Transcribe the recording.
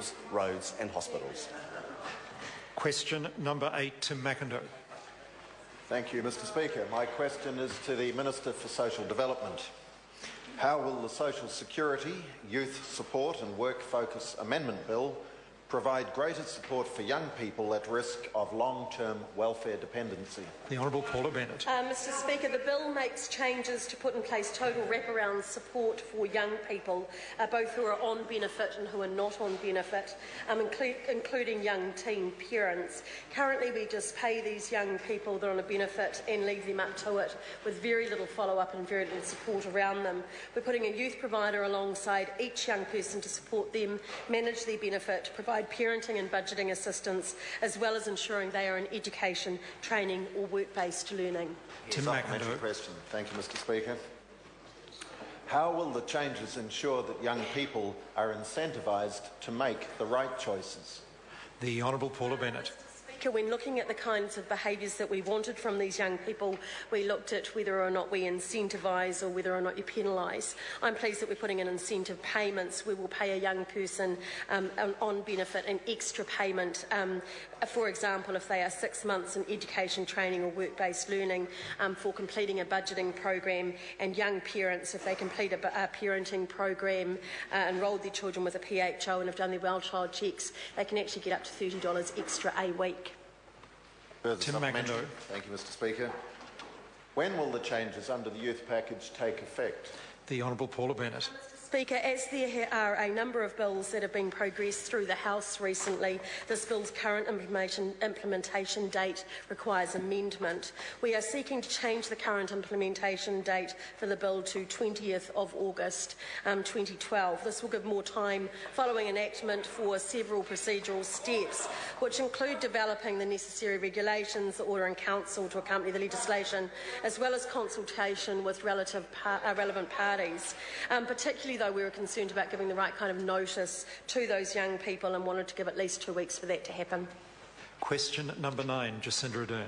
schools, roads and hospitals. Question number 8 to Macindoe. Thank you, Mr Speaker. My question is to the Minister for Social Development. How will the Social Security, Youth Support and Work Focus Amendment Bill provide greater support for young people at risk of long-term welfare dependency? The Honourable Paula Bennett. Mr Speaker, the bill makes changes to put in place total wraparound support for young people, both who are on benefit and who are not on benefit, including young teen parents. Currently, we just pay these young people that are on a benefit and leave them up to it with very little follow-up and very little support around them. We're putting a youth provider alongside each young person to support them, manage their benefit, provide parenting and budgeting assistance, as well as ensuring they are in education, training or work-based learning. Supplementary question. Thank you, Mr Speaker. How will the changes ensure that young people are incentivised to make the right choices? The Honourable Paula Bennett. When looking at the kinds of behaviours that we wanted from these young people, we looked at whether or not we incentivise or whether or not you penalise. I'm pleased that we're putting in incentive payments. We will pay a young person on benefit an extra payment, for example, if they are 6 months in education, training or work-based learning, for completing a budgeting program, and young parents, if they complete a parenting program, enrolled their children with a PHO and have done their well child checks, they can actually get up to $30 extra a week. Macindoe. Thank you, Mr Speaker. When will the changes under the youth package take effect? The Honourable Paula Bennett. Speaker, as there are a number of bills that have been progressed through the House recently, this bill's current implementation date requires amendment. We are seeking to change the current implementation date for the bill to 20th of August 2012. This will give more time following enactment for several procedural steps, which include developing the necessary regulations, ordering Council to accompany the legislation, as well as consultation with relevant parties, particularly though we were concerned about giving the right kind of notice to those young people and wanted to give at least 2 weeks for that to happen. Question number 9, Jacinda Ardern.